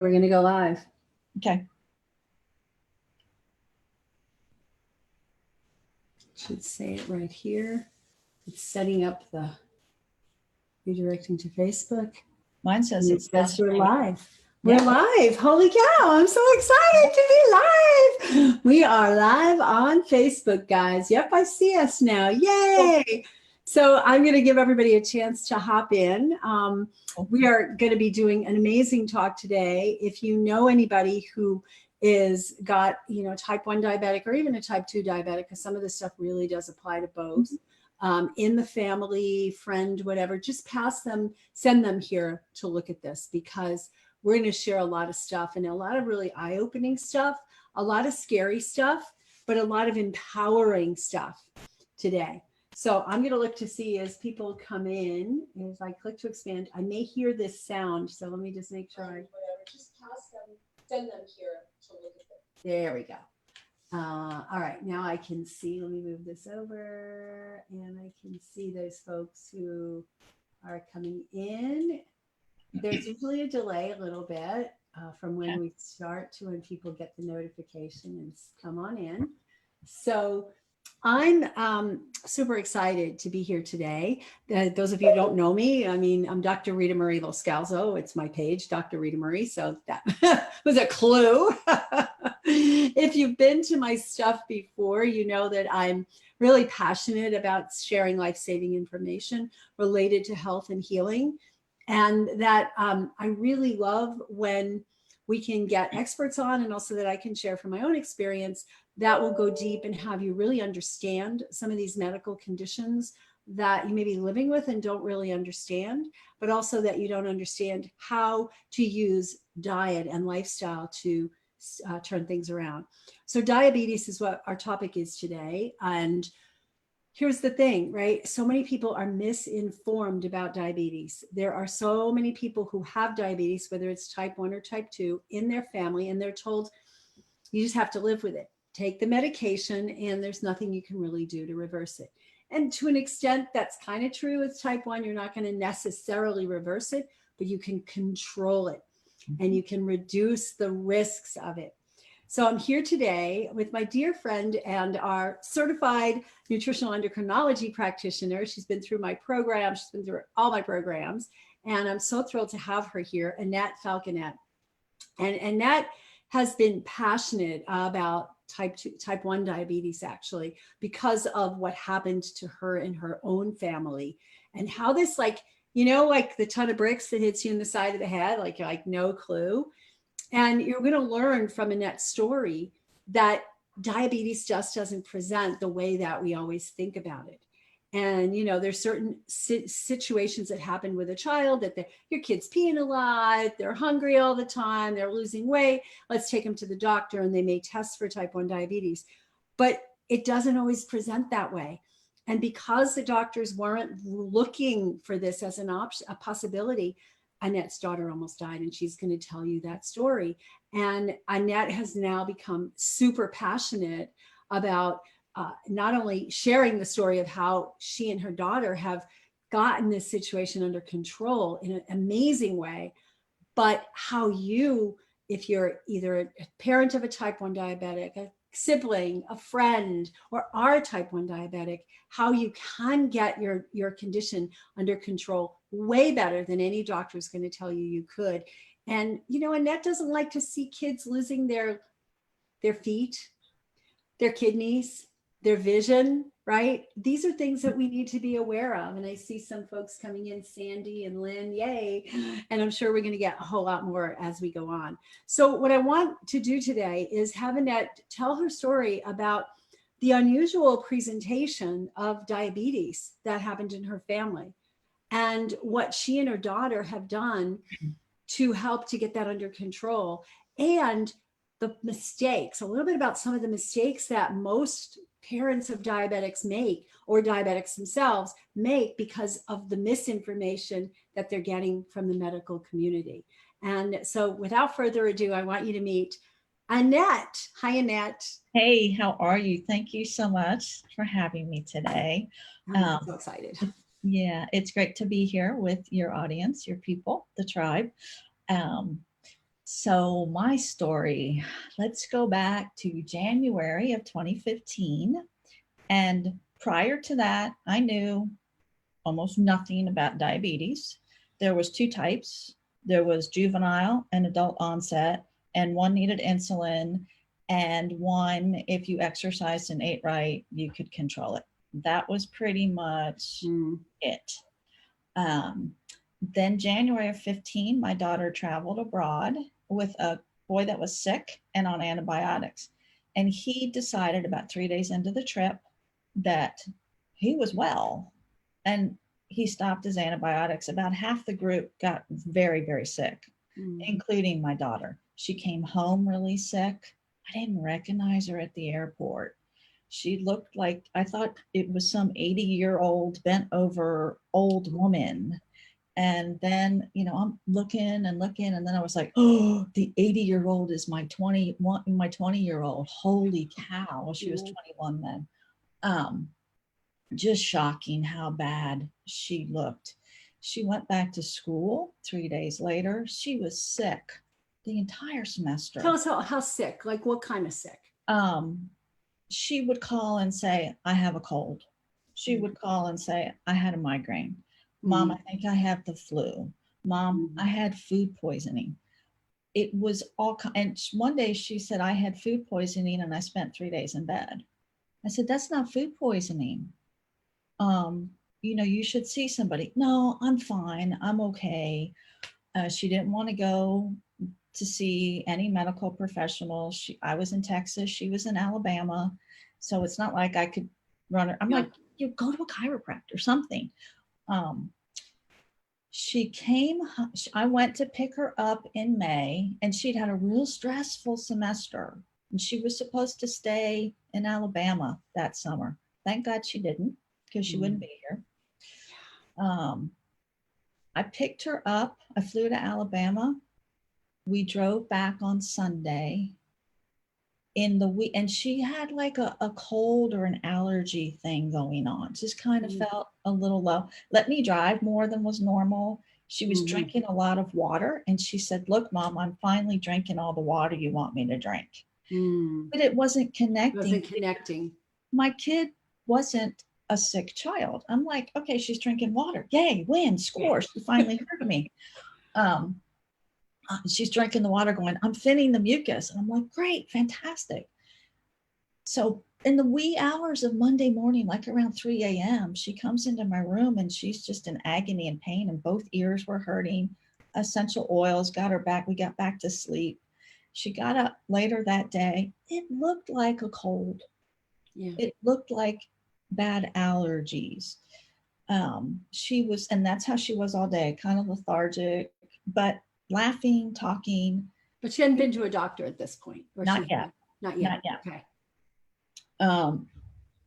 We're going to go live. Okay. Should say it right here. It's setting up the redirecting to Facebook. Mine says It says we're live. Yeah. We're live. Holy cow. I'm so excited to be live. We are live on Facebook, guys. Yep, I see us now. Yay. So I'm going to give everybody a chance to hop in. We are going to be doing an amazing talk today. If you know anybody who is got, type 1 diabetic or even a type 2 diabetic, because some of this stuff really does apply to both, in the family, friend, whatever, just pass them, send them here to look at this, because we're going to share a lot of stuff and a lot of really eye-opening stuff, a lot of scary stuff, but a lot of empowering stuff today. So I'm going to look to see as people come in. If I click to expand, I may hear this sound. So let me just make sure just pass them, send them here to look at it. There we go. All right, now I can see. Let me move this over, and I can see those folks who are coming in. There's usually a delay a little bit from when we start to when people get the notification and come on in. So I'm super excited to be here today. Those of you who don't know me, I'm Dr. Rita Marie Loscalzo. It's my page, Dr. Rita Marie. So that was a clue. If you've been to my stuff before, you know that I'm really passionate about sharing life-saving information related to health and healing. And that I really love when we can get experts on, and also that I can share from my own experience that will go deep and have you really understand some of these medical conditions that you may be living with and don't really understand, but also that you don't understand how to use diet and lifestyle to turn things around. So diabetes is what our topic is today. And here's the thing, right? So many people are misinformed about diabetes. There are so many people who have diabetes, whether it's type 1 or type 2, in their family, and they're told you just have to live with it. Take the medication, and there's nothing you can really do to reverse it. And to an extent, that's kind of true with type 1. You're not going to necessarily reverse it, but you can control it, and you can reduce the risks of it. So I'm here today with my dear friend and our certified nutritional endocrinology practitioner. She's been through my program. She's been through all my programs. And I'm so thrilled to have her here, Annette Falconett. And Annette has been passionate about type 1 diabetes, actually, because of what happened to her in her own family, and how this, like the ton of bricks that hits you in the side of the head, like no clue. And you're going to learn from Annette's story that diabetes just doesn't present the way that we always think about it. And, there's certain situations that happen with a child that your kid's peeing a lot, they're hungry all the time, they're losing weight. Let's take them to the doctor and they may test for type 1 diabetes. But it doesn't always present that way. And because the doctors weren't looking for this as an option, a possibility, Annette's daughter almost died, and she's going to tell you that story. And Annette has now become super passionate about not only sharing the story of how she and her daughter have gotten this situation under control in an amazing way, but how you, if you're either a parent of a type 1 diabetic, a sibling, a friend, or are type 1 diabetic, how you can get your condition under control way better than any doctor is going to tell you could. And, Annette doesn't like to see kids losing their feet, their kidneys, their vision, right? These are things that we need to be aware of. And I see some folks coming in, Sandy and Lynn, yay. And I'm sure we're going to get a whole lot more as we go on. So what I want to do today is have Annette tell her story about the unusual presentation of diabetes that happened in her family, and what she and her daughter have done to help to get that under control, and the mistakes, a little bit about some of the mistakes that most parents of diabetics make, or diabetics themselves make, because of the misinformation that they're getting from the medical community. And so without further ado, I want you to meet Annette. Hi, Annette. Hey, how are you? Thank you so much for having me today. I'm so excited. Yeah, it's great to be here with your audience, your people, the tribe. So my story, let's go back to January of 2015. And prior to that, I knew almost nothing about diabetes. There was two types. There was juvenile and adult onset, and one needed insulin, and one, if you exercised and ate right, you could control it. That was pretty much it. Um, then January of 15, my daughter traveled abroad with a boy that was sick and on antibiotics. And he decided about 3 days into the trip that he was well, and he stopped his antibiotics. About half the group got very, very sick, including my daughter. She came home really sick. I didn't recognize her at the airport. She looked like, I thought it was some 80-year-old bent over old woman. And then, I'm looking and looking, and then I was like, oh, the 80-year-old is my 20-year-old. Holy cow. She was 21 then. Just shocking how bad she looked. She went back to school 3 days later. She was sick the entire semester. Tell us how sick, like what kind of sick? She would call and say, I have a cold. She would call and say, I had a migraine. Mom, I think I have the flu. Mom, I had food poisoning. It was all, and one day she said, I had food poisoning and I spent 3 days in bed. I said, that's not food poisoning. You should see somebody. No, I'm fine. I'm okay. She didn't want to go to see any medical professional. I was in Texas. She was in Alabama. So it's not like I could run her. I'm like, you go to a chiropractor, something. She came, I went to pick her up in May, and she'd had a real stressful semester, and she was supposed to stay in Alabama that summer. Thank God she didn't, because she wouldn't be here. I picked her up. I flew to Alabama. We drove back on Sunday in the week, and she had like a cold or an allergy thing going on. Just kind of felt a little low. Let me drive more than was normal. She was drinking a lot of water, and she said, look, Mom, I'm finally drinking all the water you want me to drink. But it wasn't connecting. My kid wasn't a sick child. I'm like, okay, she's drinking water. Yay, win, score. She finally heard me. She's drinking the water going, I'm thinning the mucus. And I'm like, great, fantastic. So in the wee hours of Monday morning, like around 3 a.m., she comes into my room and she's just in agony and pain, and both ears were hurting. Essential oils got her back. We got back to sleep. She got up later that day. It looked like a cold. Yeah. It looked like bad allergies. She was, and that's how she was all day, kind of lethargic, but laughing, talking. But she hadn't been to a doctor at this point. Not yet. Not yet. Okay.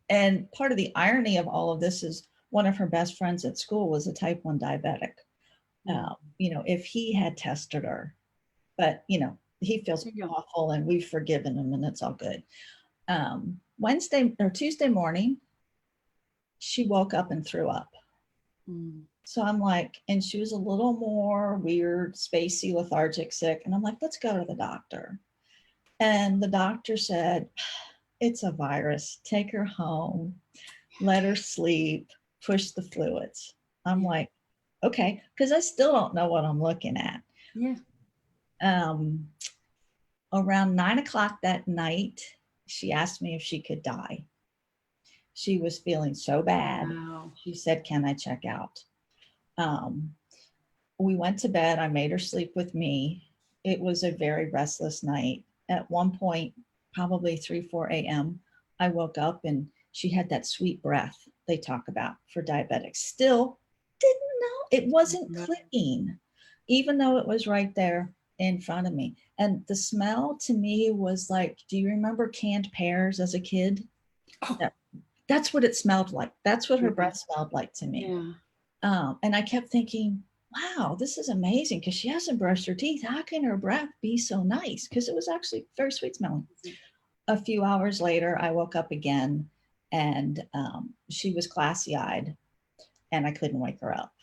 And part of the irony of all of this is one of her best friends at school was a type 1 diabetic. If he had tested her, but he feels awful, and we've forgiven him, and it's all good. Tuesday morning, she woke up and threw up. So I'm like, and she was a little more weird, spacey, lethargic, sick. And I'm like, let's go to the doctor. And the doctor said, it's a virus. Take her home, let her sleep, push the fluids. I'm like, okay, because I still don't know what I'm looking at. Yeah. Around 9 o'clock that night, she asked me if she could die. She was feeling so bad. Wow. She said, can I check out? We went to bed. I made her sleep with me. It was a very restless night. At one point, probably 3-4 a.m., I woke up and she had that sweet breath they talk about for diabetics. Still didn't know. It wasn't clicking, even though it was right there in front of me. And the smell to me was like, do you remember canned pears as a kid? Oh. That's what it smelled like. That's what her breath smelled like to me. Yeah. And I kept thinking, wow, this is amazing, because she hasn't brushed her teeth. How can her breath be so nice? Because it was actually very sweet smelling. A few hours later, I woke up again, and she was glassy-eyed, and I couldn't wake her up.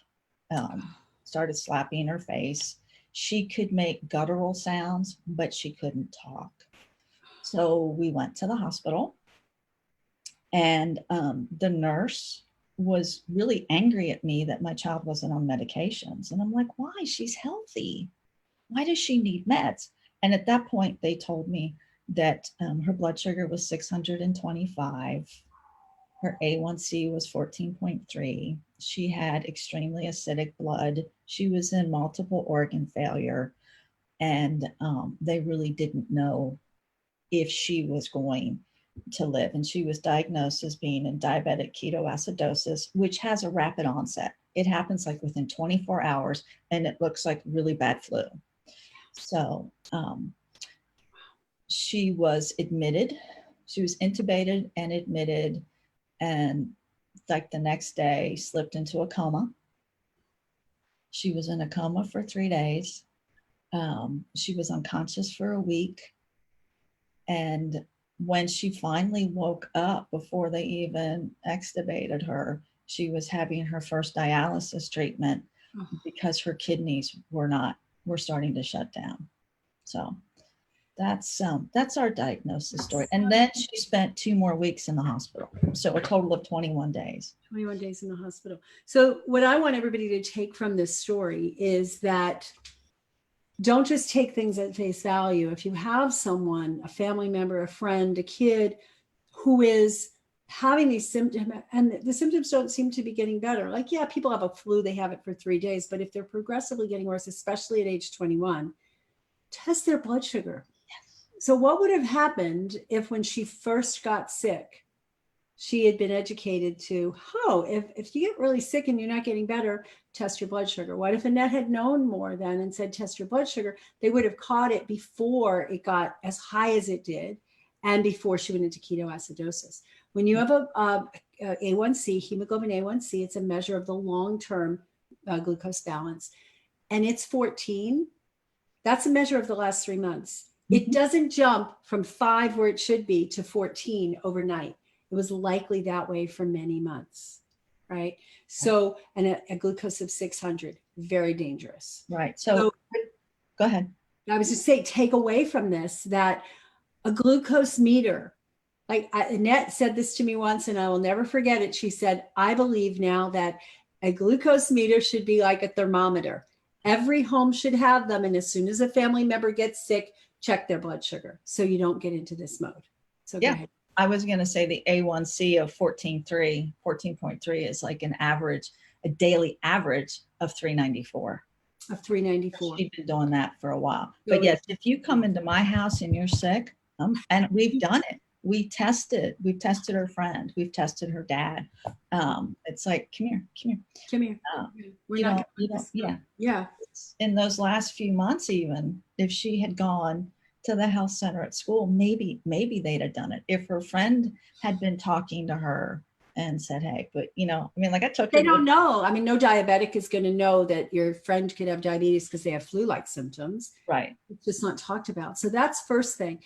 Started slapping her face. She could make guttural sounds, but she couldn't talk. So we went to the hospital, and the nurse was really angry at me that my child wasn't on medications. And I'm like, why? She's healthy. Why does she need meds? And at that point, they told me that her blood sugar was 625. Her A1c was 14.3. She had extremely acidic blood. She was in multiple organ failure. And they really didn't know if she was going to live. And she was diagnosed as being in diabetic ketoacidosis, which has a rapid onset. It happens like within 24 hours, and it looks like really bad flu. So she was admitted. She was intubated and admitted, and like the next day slipped into a coma. She was in a coma for 3 days. She was unconscious for a week. And when she finally woke up, before they even extubated her, she was having her first dialysis treatment because her kidneys were starting to shut down. So that's our diagnosis story. And then she spent 2 more weeks in the hospital. So a total of 21 days. 21 days in the hospital. So what I want everybody to take from this story is that don't just take things at face value. If you have someone, a family member, a friend, a kid who is having these symptoms and the symptoms don't seem to be getting better. Like, yeah, people have a flu, they have it for 3 days, but if they're progressively getting worse, especially at age 21, test their blood sugar. Yes. So what would have happened if when she first got sick, she had been educated to, if you get really sick and you're not getting better, test your blood sugar. What if Annette had known more then and said, test your blood sugar? They would have caught it before it got as high as it did and before she went into ketoacidosis. When you have a A1c, hemoglobin A1c, it's a measure of the long-term glucose balance, and it's 14. That's a measure of the last 3 months. It doesn't jump from 5 where it should be to 14 overnight. It was likely that way for many months, right? So, and a glucose of 600, very dangerous. Right. So go ahead. I was just saying, take away from this that a glucose meter, like Annette said this to me once, and I will never forget it. She said, I believe now that a glucose meter should be like a thermometer. Every home should have them. And as soon as a family member gets sick, check their blood sugar so you don't get into this mode. So go ahead. I was going to say the A1C of 14.3 is like an average, a daily average of 394. Of 394. She's been doing that for a while. But yes, if you come into my house and you're sick, and we've done it. We've tested her friend. We've tested her dad. It's like, come here. Yeah. In those last few months, even if she had gone to the health center at school, maybe they'd have done it. If her friend had been talking to her and said, hey, but I took they don't know. I mean, no diabetic is going to know that your friend could have diabetes because they have flu-like symptoms. Right. It's just not talked about. So that's first thing.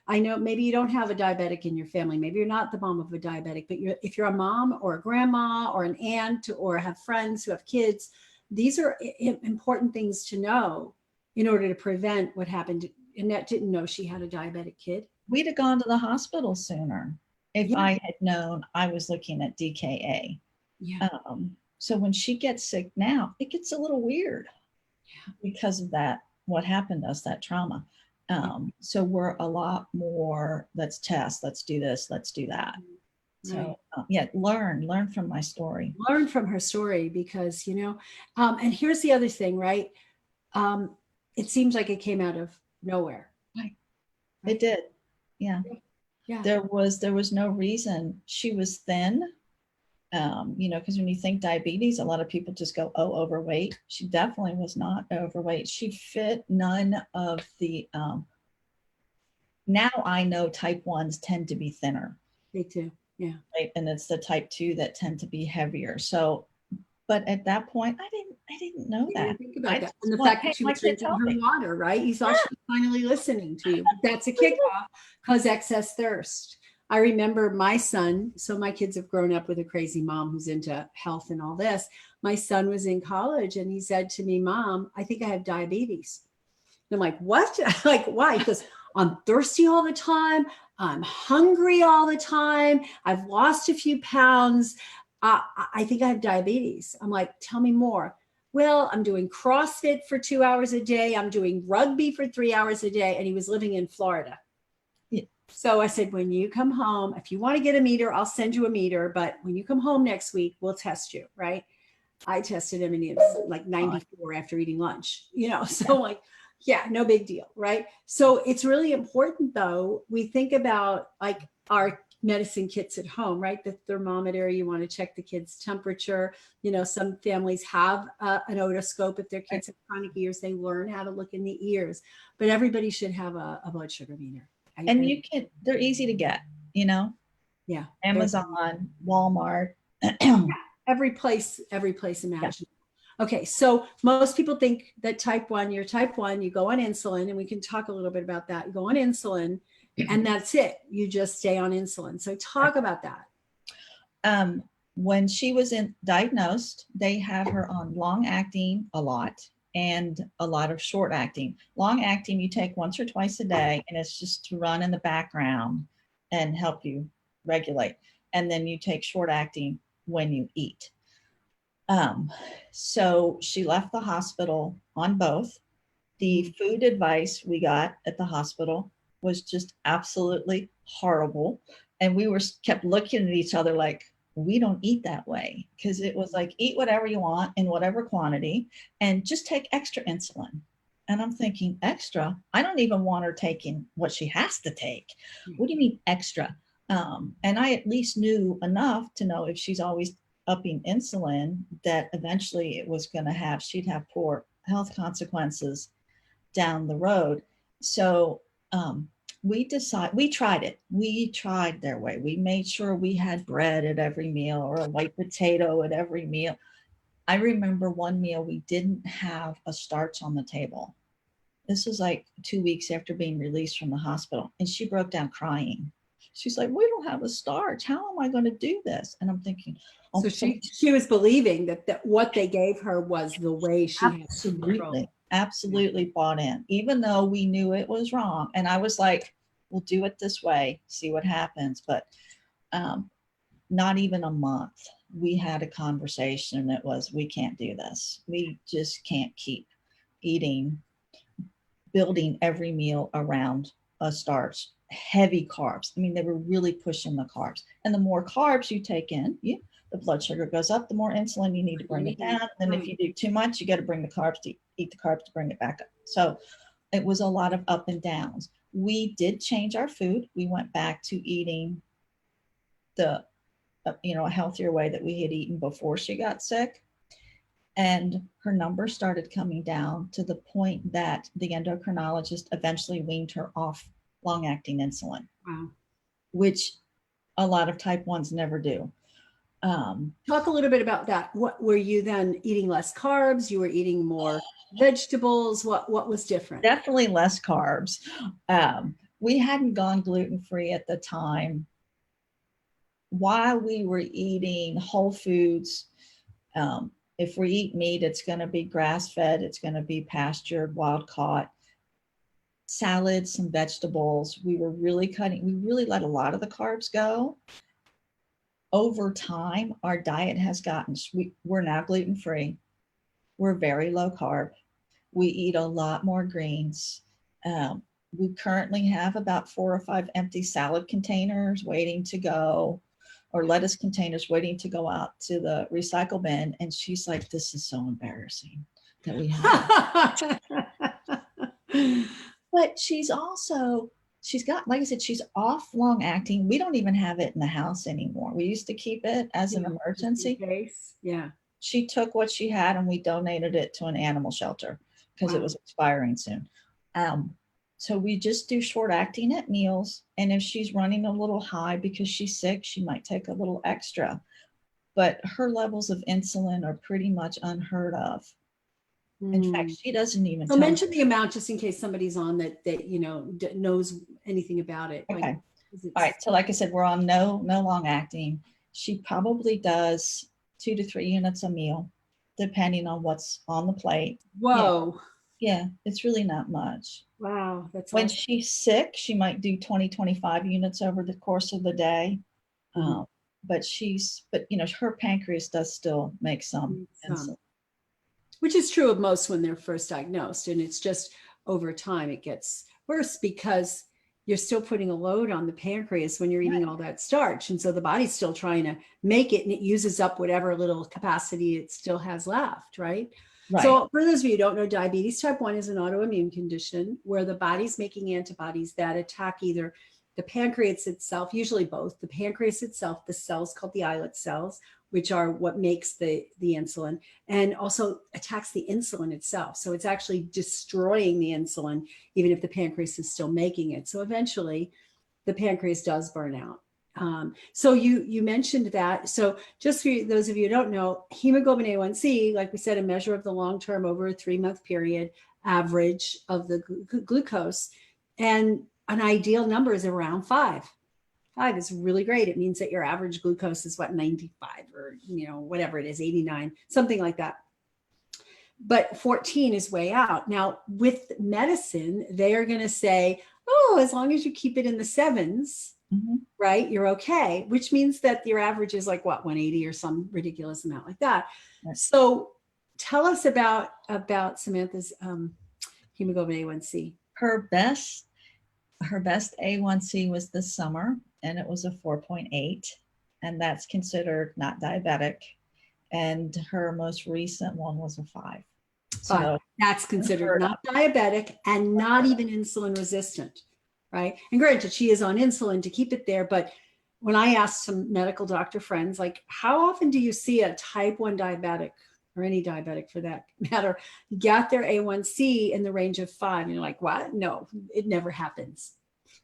I know maybe you don't have a diabetic in your family. Maybe you're not the mom of a diabetic, but if you're a mom or a grandma or an aunt or have friends who have kids, these are important things to know in order to prevent what happened. Annette didn't know she had a diabetic kid. We'd have gone to the hospital sooner if I had known I was looking at DKA. Yeah. So when she gets sick now, it gets a little weird because of that, what happened to us, that trauma. So we're a lot more, let's test, let's do this, let's do that. So learn from my story. Learn from her story because, and here's the other thing, right? It seems like it came out of nowhere. Right. It did. Yeah. There was no reason. She was thin, because when you think diabetes, a lot of people just go, oh, overweight. She definitely was not overweight. She fit none of the, now I know type 1s tend to be thinner. They do. Yeah. Right. And it's the type 2 that tend to be heavier. So, but at that point, I didn't know that. Think about that. And the fact that she was drinking her water, right? You thought she was finally listening to you. But that's a kickoff because excess thirst. I remember my son, so my kids have grown up with a crazy mom who's into health and all this. My son was in college and he said to me, Mom, I think I have diabetes. And I'm like, what? Like, why? He goes, I'm thirsty all the time. I'm hungry all the time. I've lost a few pounds. I think I have diabetes. I'm like, tell me more. Well, I'm doing CrossFit for 2 hours a day. I'm doing rugby for 3 hours a day. And he was living in Florida. Yeah. So I said, when you come home, if you want to get a meter, I'll send you a meter. But when you come home next week, we'll test you. Right. I tested him and he was like 94 after eating lunch, so like, yeah, no big deal. Right. So it's really important though. We think about like our medicine kits at home, right? The thermometer, you want to check the kid's temperature. Some families have an otoscope. If their kids have chronic ears, they learn how to look in the ears, but everybody should have a blood sugar meter. And they're easy to get, Yeah. Amazon, Walmart. Every place imaginable. Yeah. Okay. So most people think that you're type 1, you go on insulin, and we can talk a little bit about that. You go on insulin and that's it. You just stay on insulin. So talk about that. When she was diagnosed, they had her on long acting a lot and a lot of short acting. Long acting you take once or twice a day, and it's just to run in the background and help you regulate. And then you take short acting when you eat. So she left the hospital on both. The food advice we got at the hospital was just absolutely horrible. And we kept looking at each other like, we don't eat that way. Because it was like, eat whatever you want in whatever quantity and just take extra insulin. And I'm thinking, extra? I don't even want her taking what she has to take. What do you mean extra? And I at least knew enough to know if she's always upping insulin, that eventually it was going to she'd have poor health consequences down the road. So we tried it. We tried their way. We made sure we had bread at every meal or a white potato at every meal. I remember one meal we didn't have a starch on the table. This was like 2 weeks after being released from the hospital. And she broke down crying. She's like, we don't have a starch. How am I going to do this? And I'm thinking, so she was believing that what they gave her was the way she absolutely bought in, even though we knew it was wrong. And I was like, we'll do it this way, see what happens. But not even a month, we had a conversation that was, we can't do this. We just can't keep building every meal around a starch, heavy carbs. I mean, they were really pushing the carbs. And the more carbs you take in, the blood sugar goes up, the more insulin you need to bring it down. And if you do too much, you got to eat the carbs to bring it back up. So it was a lot of up and downs. We did change our food. We went back to eating a healthier way that we had eaten before she got sick. And her numbers started coming down to the point that the endocrinologist eventually weaned her off long-acting insulin. Wow. Which a lot of type 1s never do. Talk a little bit about that. What were you then eating? Less carbs? You were eating more vegetables? What was different? Definitely less carbs. We hadn't gone gluten-free at the time. While we were eating whole foods, if we eat meat, it's going to be grass-fed, it's going to be pastured, wild-caught. Salads, some vegetables. We really let a lot of the carbs go. Over time, our diet has gotten, we're now gluten-free. We're very low carb. We eat a lot more greens. We currently have about 4 or 5 empty salad containers waiting to go, or lettuce containers waiting to go out to the recycle bin. And she's like, this is so embarrassing that we have. But she's got, like I said, she's off long acting. We don't even have it in the house anymore. We used to keep it as an emergency. Yeah. She took what she had and we donated it to an animal shelter because it was expiring soon. So we just do short acting at meals. And if she's running a little high because she's sick, she might take a little extra. But her levels of insulin are pretty much unheard of. In fact, she doesn't even mention the amount just in case somebody's on that knows anything about it. Okay. All right. So like I said, we're on no long acting. She probably does 2 to 3 units a meal, depending on what's on the plate. Whoa. Yeah, it's really not much. Wow. That's When awesome. she's sick, she might do 20, 25 units over the course of the day. Mhm. But her pancreas does still make some insulin. Which is true of most when they're first diagnosed. And it's just over time it gets worse because you're still putting a load on the pancreas when you're eating all that starch. And so the body's still trying to make it and it uses up whatever little capacity it still has left, right? Right. So for those of you who don't know, diabetes type 1 is an autoimmune condition where the body's making antibodies that attack either the pancreas itself, usually both, the pancreas itself, the cells called the islet cells, which are what makes the insulin, and also attacks the insulin itself. So it's actually destroying the insulin, even if the pancreas is still making it. So eventually the pancreas does burn out. So you mentioned that. So just for those of you who don't know, hemoglobin A1c, like we said, a measure of the long-term over a 3-month period average of the glucose, and an ideal number is around 5. 5 is really great. It means that your average glucose is what, 95 or, whatever it is, 89, something like that. But 14 is way out. Now, with medicine, they are going to say, oh, as long as you keep it in the 7s, right, you're okay, which means that your average is like what, 180 or some ridiculous amount like that. Right. So tell us about Samantha's hemoglobin A1c. Her best A1c was this summer, and it was a 4.8, and that's considered not diabetic. And her most recent one was a 5. So that's considered not diabetic and not even insulin resistant, right? And granted, she is on insulin to keep it there. But when I asked some medical doctor friends, like, how often do you see a type 1 diabetic, or any diabetic for that matter, get their A1c in the range of 5? And you're like, what? No, it never happens.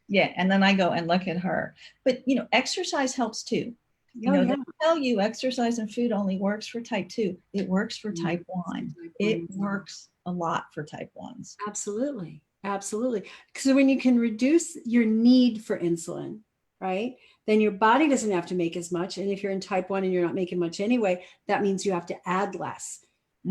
Yeah. And then I go and look at her. But, exercise helps too. They tell you exercise and food only works for type 2. It works for type 1. It works a lot for type 1s. Absolutely. Absolutely. Because when you can reduce your need for insulin, right, then your body doesn't have to make as much. And if you're in type 1 and you're not making much anyway, that means you have to add less.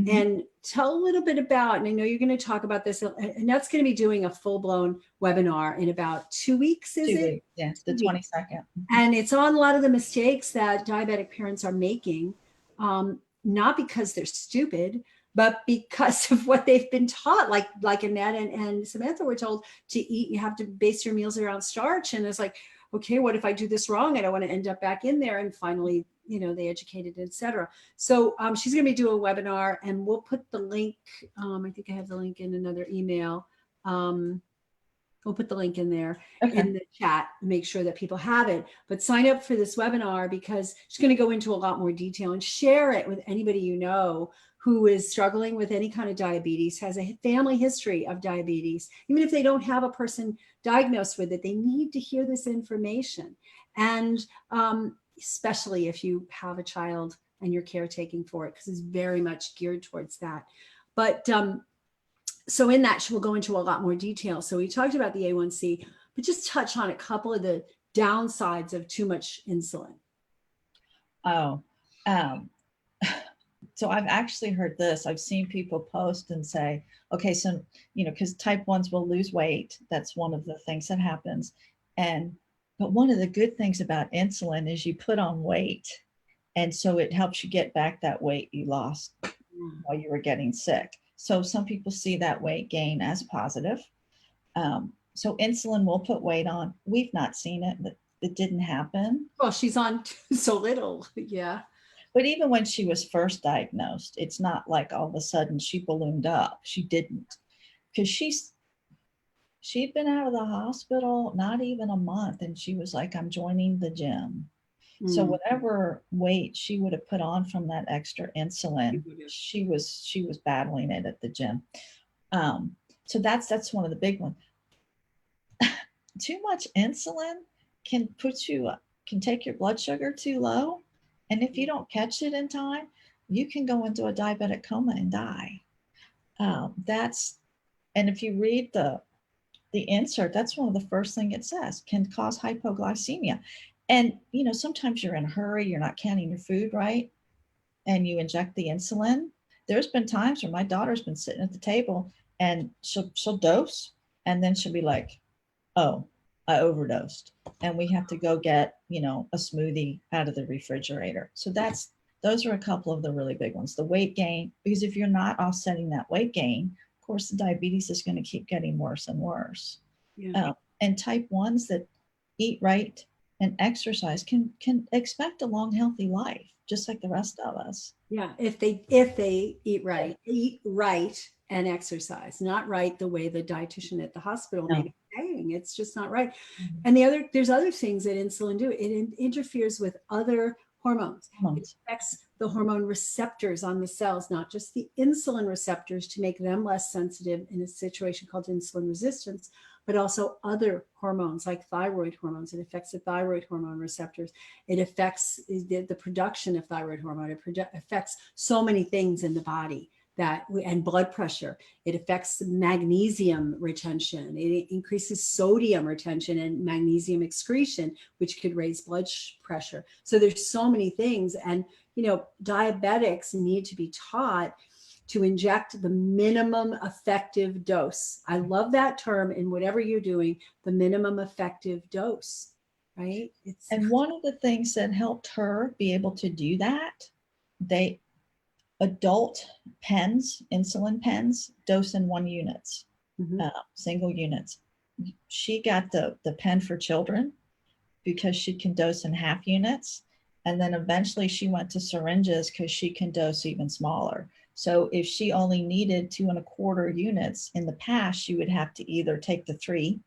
And tell a little bit about, and I know you're going to talk about this, and that's going to be doing a full-blown webinar in about 2 weeks, is 2 it? weeks, yeah, the 22nd. And it's on a lot of the mistakes that diabetic parents are making, not because they're stupid, but because of what they've been taught. Like Annette and Samantha were told to eat, you have to base your meals around starch. And it's like, okay, what if I do this wrong? I don't want to end up back in there. And finally, they educated, etc. So she's going to be doing a webinar, and we'll put the link. I think I have the link in another email. We'll put the link in there in the chat, make sure that people have it. But sign up for this webinar because she's going to go into a lot more detail and share it with anybody who is struggling with any kind of diabetes, has a family history of diabetes. Even if they don't have a person diagnosed with it, they need to hear this information. And especially if you have a child and you're caretaking for it, because it's very much geared towards that. But so in that, she will go into a lot more detail. So we talked about the A1c, but just touch on a couple of the downsides of too much insulin. So I've actually heard this. I've seen people post and say, okay, so, because type 1s will lose weight. That's one of the things that happens. But one of the good things about insulin is you put on weight. And so it helps you get back that weight you lost while you were getting sick. So some people see that weight gain as positive. So insulin will put weight on. We've not seen it, but it didn't happen. Well, she's on so little. Yeah. But even when she was first diagnosed, it's not like all of a sudden she ballooned up. She didn't, because she'd been out of the hospital not even a month, and she was like, I'm joining the gym. So whatever weight she would have put on from that extra insulin, she was battling it at the gym. So that's one of the big ones. Too much insulin can take your blood sugar too low. And if you don't catch it in time, you can go into a diabetic coma and die. And if you read the the insert, that's one of the first thing it says, can cause hypoglycemia. And, you know, sometimes you're in a hurry, you're not counting your food right, and you inject the insulin. There's been times where my daughter's been sitting at the table and she'll dose, and then she'll be like, oh, I overdosed. And we have to go get, you know, a smoothie out of the refrigerator. So those are a couple of the really big ones. The weight gain, because if you're not offsetting that weight gain, of course, the diabetes is going to keep getting worse and worse. Yeah. And type 1s that eat right and exercise can expect a long, healthy life, just like the rest of us. Yeah, if they eat right and exercise, not right the way the dietitian at the hospital may be saying. It's just not right. Mm-hmm. And there's other things that insulin do. It interferes with other hormones. It affects the hormone receptors on the cells, not just the insulin receptors to make them less sensitive in a situation called insulin resistance, but also other hormones like thyroid hormones. It affects the thyroid hormone receptors. It affects the production of thyroid hormone. It affects so many things in the body and blood pressure. It affects magnesium retention. It increases sodium retention and magnesium excretion, which could raise blood pressure. So there's so many things. And, you know, diabetics need to be taught to inject the minimum effective dose. I love that term in whatever you're doing, the minimum effective dose, right? And one of the things that helped her be able to do that, adult pens, insulin pens, dose in 1 units, single units. She got the pen for children because she can dose in half units. And then eventually she went to syringes because she can dose even smaller. So if she only needed 2 1/4 units in the past, she would have to either take the 3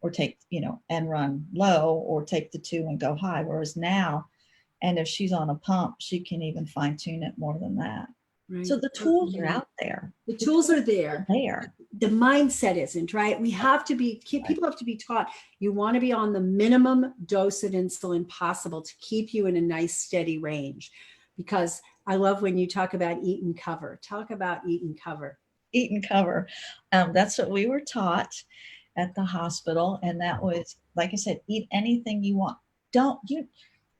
or take, you know, and run low, or take the 2 and go high. Whereas now, and if she's on a pump, she can even fine tune it more than that. Right. So the tools are out there. The tools are there. The mindset isn't, right? People have to be taught, you want to be on the minimum dose of insulin possible to keep you in a nice steady range. Because I love when you talk about eat and cover. Talk about eat and cover. Eat and cover. That's what we were taught at the hospital. And that was, like I said, eat anything you want.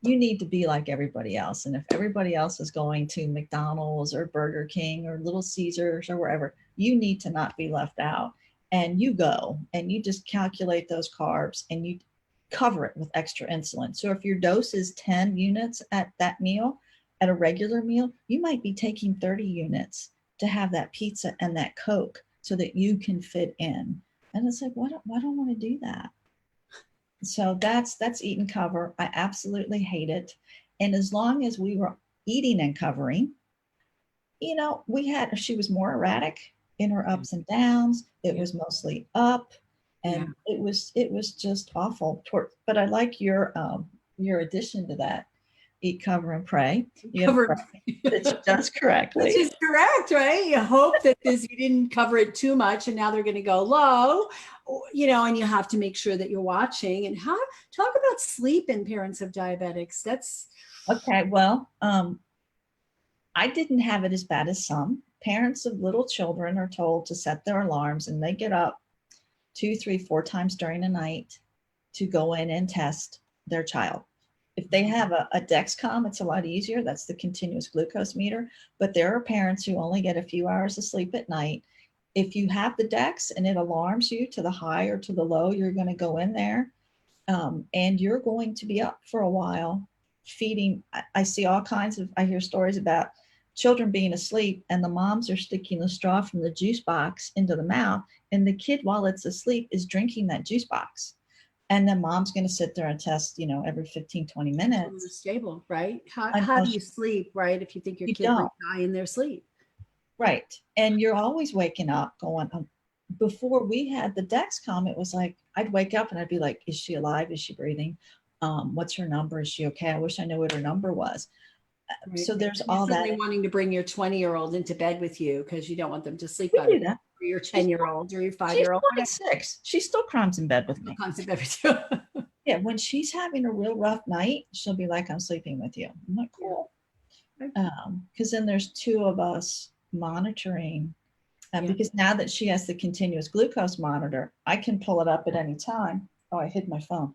You need to be like everybody else. And if everybody else is going to McDonald's or Burger King or Little Caesars or wherever, you need to not be left out. And you go and you just calculate those carbs and you cover it with extra insulin. So if your dose is 10 units at that meal, at a regular meal, you might be taking 30 units to have that pizza and that Coke so that you can fit in. And it's like, why don't I want to do that? So that's eat and cover. I absolutely hate it. And as long as we were eating and covering, you know, she was more erratic in her ups and downs. It was mostly up, and it was just awful. But I like your addition to that. Eat, cover, and pray. It's just correctly. Which is correct, right? You hope that you didn't cover it too much, and now they're going to go low, you know, and you have to make sure that you're watching. And talk about sleep in parents of diabetics. That's okay. Well, I didn't have it as bad as some. Parents of little children are told to set their alarms, and they get up 2, 3, 4 times during the night to go in and test their child. If they have a Dexcom, it's a lot easier. That's the continuous glucose meter. But there are parents who only get a few hours of sleep at night. If you have the Dex and it alarms you to the high or to the low, you're going to go in there and you're going to be up for a while feeding. I see I hear stories about children being asleep and the moms are sticking the straw from the juice box into the mouth, and the kid, while it's asleep, is drinking that juice box. And then mom's going to sit there and test, you know, every 15, 20 minutes. Stable, right? How do you sleep, right? If you think your kid might die in their sleep. Right. And you're always waking up going, before we had the Dexcom, it was like, I'd wake up and I'd be like, is she alive? Is she breathing? What's her number? Is she okay? I wish I knew what her number was. Right. So there's all that. Wanting to bring your 20-year-old into bed with you because you don't want them to sleep on it. Or your 10-year-old or your 5-year-old. She's 26. She still climbs in bed with me. Climbs in bed with you. Yeah, when she's having a real rough night, she'll be like, I'm sleeping with you. I'm like, cool. Because then there's 2 of us monitoring Because now that she has the continuous glucose monitor, I can pull it up at any time. Oh, I hid my phone.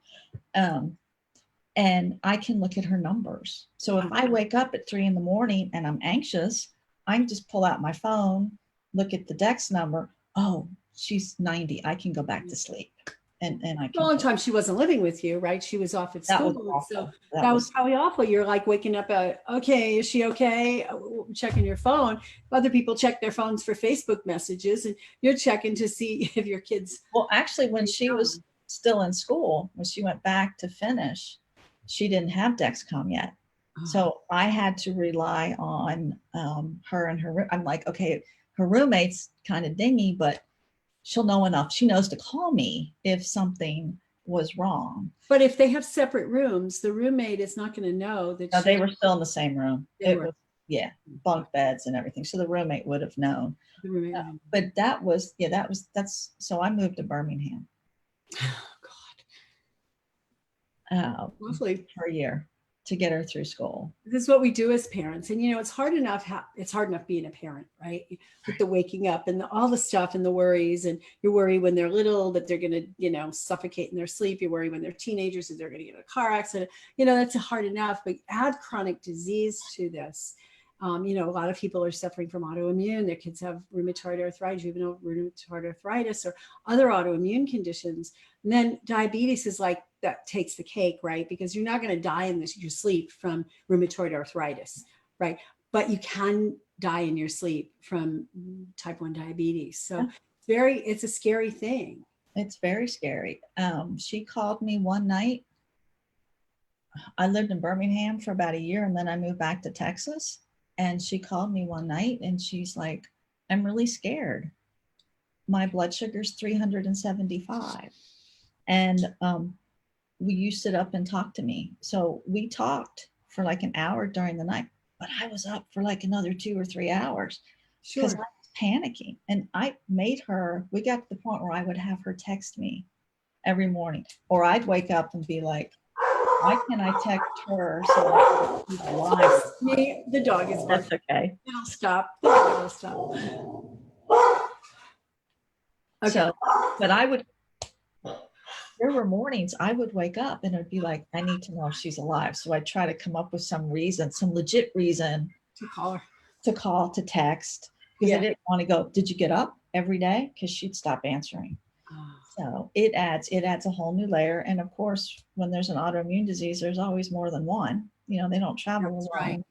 And I can look at her numbers. So if I wake up at 3 a.m. and I'm anxious, I can just pull out my phone, look at the Dex number. Oh, she's 90. I can go back to sleep. And I can. A long time she wasn't living with you, right? She was off at school. So that was probably awful. You're like waking up, okay, is she okay? Checking your phone. Other people check their phones for Facebook messages, and you're checking to see if your kids. Well, actually, when she was still in school, when she went back to finish, she didn't have Dexcom yet. So I had to rely on her and her. I'm like, okay, her roommate's kind of dingy, but she'll know enough. She knows to call me if something was wrong. But if they have separate rooms, the roommate is not going to know that. No, they were still in the same room. Was, bunk beds and everything. So the roommate would have known. But that's so I moved to Birmingham. Oh God. Lovely. For a year to get her through school. This is what we do as parents. And, it's hard enough being a parent, right? With the waking up and all the stuff and the worries, and you worry when they're little that they're going to, suffocate in their sleep. You worry when they're teenagers that they're going to get in a car accident. That's hard enough, but add chronic disease to this. A lot of people are suffering from autoimmune. Their kids have rheumatoid arthritis, juvenile rheumatoid arthritis, or other autoimmune conditions. And then diabetes is like, that takes the cake, right? Because you're not going to die in your sleep from rheumatoid arthritis, right? But you can die in your sleep from type 1 diabetes. So it's a scary thing. It's very scary. She called me one night. I lived in Birmingham for about a year, and then I moved back to Texas. And she called me one night and she's like, I'm really scared. My blood sugar's 375. And will you sit up and talk to me? So we talked for like an hour during the night, but I was up for like another 2 or 3 hours because I was panicking. And I made her, we got to the point where I would have her text me every morning, or I'd wake up and be like, why can't I text her so she's alive? Me, the dog is barking. That's okay. It'll stop. It'll stop. Okay. So, but there were mornings I would wake up and it'd be like, I need to know if she's alive. So I'd try to come up with some legit reason to call her, to text, because I didn't want to go, did you get up every day? Because she'd stop answering. So it adds a whole new layer. And of course, when there's an autoimmune disease, there's always more than one. They don't travel alone. Right.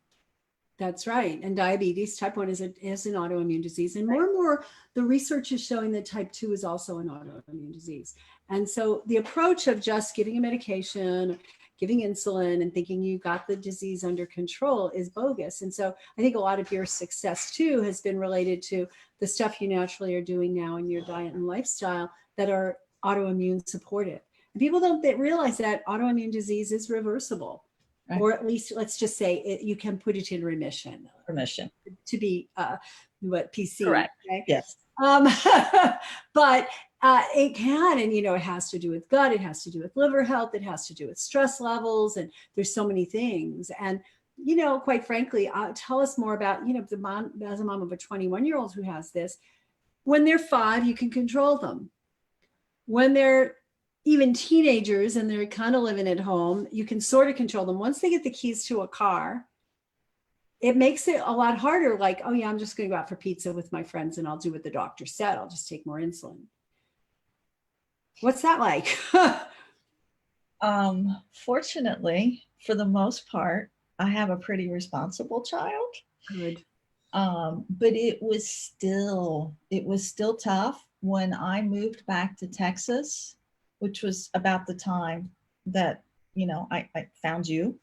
That's right. And diabetes, type 1 is an autoimmune disease. And more and more, the research is showing that type 2 is also an autoimmune disease. And so the approach of just giving a medication, giving insulin, and thinking you got the disease under control is bogus. And so I think a lot of your success too has been related to the stuff you naturally are doing now in your diet and lifestyle that are autoimmune supported. And people don't realize that autoimmune disease is reversible. Right. Or at least, let's just say you can put it in remission. To be PC. Correct. Okay? Yes. But it can, and it has to do with gut, it has to do with liver health, it has to do with stress levels, and there's so many things. And quite frankly, tell us more about the mom, as a mom of a 21-year-old who has this. When they're 5, you can control them. When they're even teenagers and they're kind of living at home, you can sort of control them. Once they get the keys to a car, it makes it a lot harder. Like, oh yeah, I'm just going to go out for pizza with my friends and I'll do what the doctor said. I'll just take more insulin. What's that like? Fortunately, for the most part, I have a pretty responsible child. Good. But it was still tough when I moved back to Texas, which was about the time that, I found you.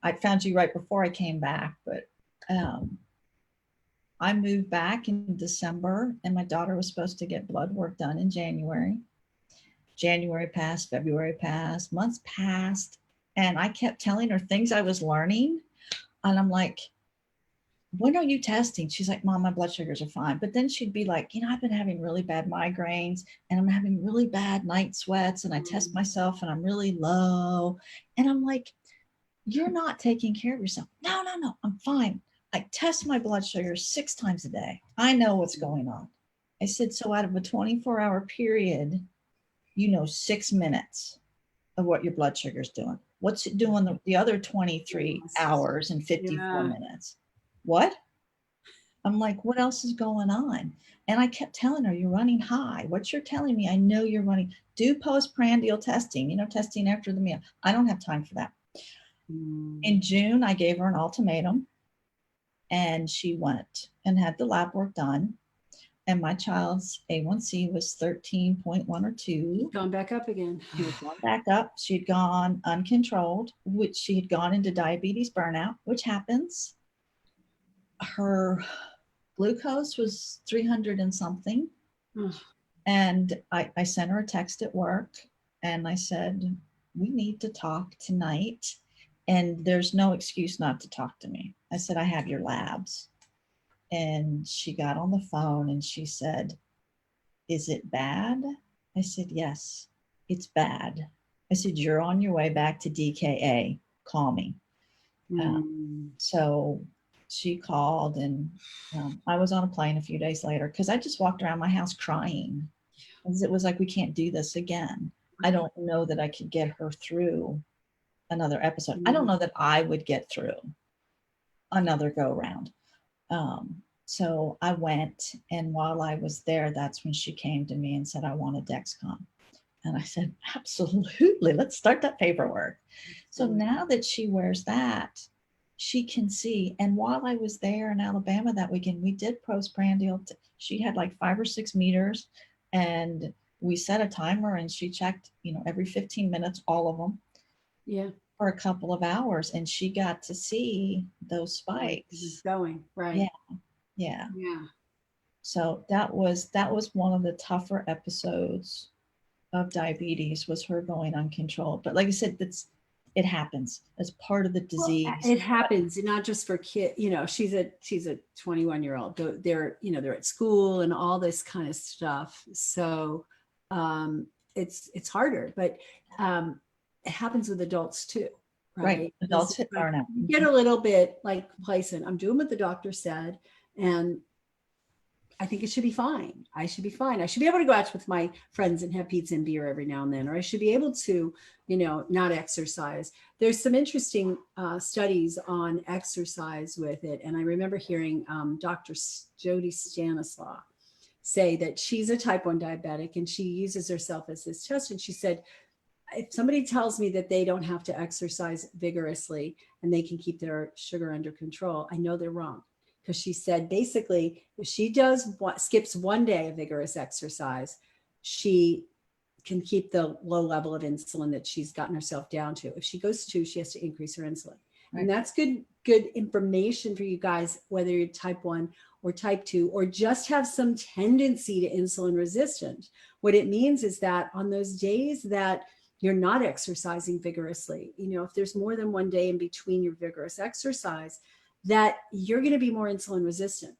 I found you right before I came back, but I moved back in December and my daughter was supposed to get blood work done in January. January passed, February passed, months passed, and I kept telling her things I was learning. And I'm like, when are you testing? She's like, Mom, my blood sugars are fine. But then she'd be like, I've been having really bad migraines and I'm having really bad night sweats and I test myself and I'm really low. And I'm like, you're not taking care of yourself. No, I'm fine. I test my blood sugar 6 times a day. I know what's going on. I said, so out of a 24-hour period, 6 minutes of what your blood sugar's doing. What's it doing the other 23 hours and 54 minutes? What? I'm like, what else is going on? And I kept telling her, you're running high. What you're telling me, I know you're running. Do postprandial testing, testing after the meal. I don't have time for that. In June, I gave her an ultimatum, and she went and had the lab work done. And my child's A1c was 13.1 or 2. Gone back up again. She had gone back up. She'd gone uncontrolled, which she had gone into diabetes burnout, which happens. Her glucose was 300 and something. And I sent her a text at work, and I said, we need to talk tonight. And there's no excuse not to talk to me. I said, I have your labs. And she got on the phone and she said, is it bad? I said, yes, it's bad. I said, you're on your way back to DKA. Call me. So she called, and I was on a plane a few days later because I just walked around my house crying. It was like, we can't do this again. I don't know that I could get her through another episode. I don't know that I would get through another go round. So I went, and while I was there, that's when she came to me and said, I want a Dexcom. And I said, absolutely, let's start that paperwork. So now that she wears that, she can see. And while I was there in Alabama that weekend, we did postprandial. She had like 5 or 6 meters, and we set a timer, and she checked, every 15 minutes, all of them. Yeah. For a couple of hours, and she got to see those spikes. It's going right. Yeah. So that was one of the tougher episodes of diabetes, was her going uncontrolled. But like I said, it happens as part of the disease. Well, it happens, not just for kids. She's a 21-year-old. They're at school and all this kind of stuff. So it's harder, but it happens with adults too. Right. Adults hit burnout. You get a little bit like complacent. I'm doing what the doctor said, and I think it should be fine. I should be fine. I should be able to go out with my friends and have pizza and beer every now and then, or I should be able to, not exercise. There's some interesting studies on exercise with it. And I remember hearing Dr. Jody Stanislaw say that she's a type 1 diabetic, and she uses herself as this test. And she said, if somebody tells me that they don't have to exercise vigorously and they can keep their sugar under control, I know they're wrong. Because she said, basically, if she skips 1 day of vigorous exercise, she can keep the low level of insulin that she's gotten herself down to. If she goes 2, she has to increase her insulin. Right. And that's good information for you guys, whether you're type 1 or type 2, or just have some tendency to insulin resistant. What it means is that on those days that you're not exercising vigorously, if there's more than 1 day in between your vigorous exercise, that you're going to be more insulin resistant,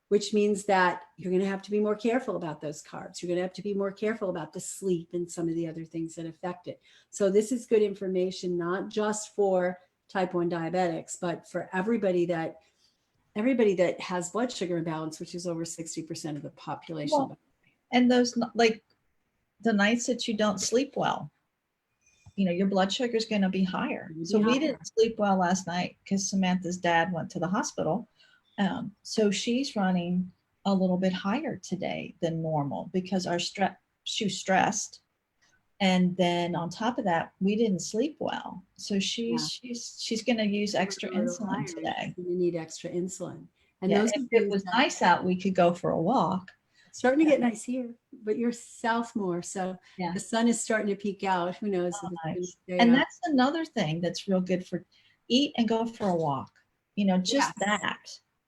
which means that you're going to have to be more careful about those carbs. You're going to have to be more careful about the sleep and some of the other things that affect it. So this is good information, not just for type 1 diabetics, but for everybody that has blood sugar imbalance, which is over 60% of the population. Well, and those, like the nights that you don't sleep well, your blood sugar is going to be higher. So we didn't sleep well last night because Samantha's dad went to the hospital. So she's running a little bit higher today than normal because she was stressed. And then on top of that, we didn't sleep well. So she's going to use extra insulin today. You need extra insulin. And if it was nice out, we could go for a walk. It's starting to get nice here, but you're south more. So the sun is starting to peek out. Who knows? Nice. And that's another thing that's real good for eat and go for a walk. Just that.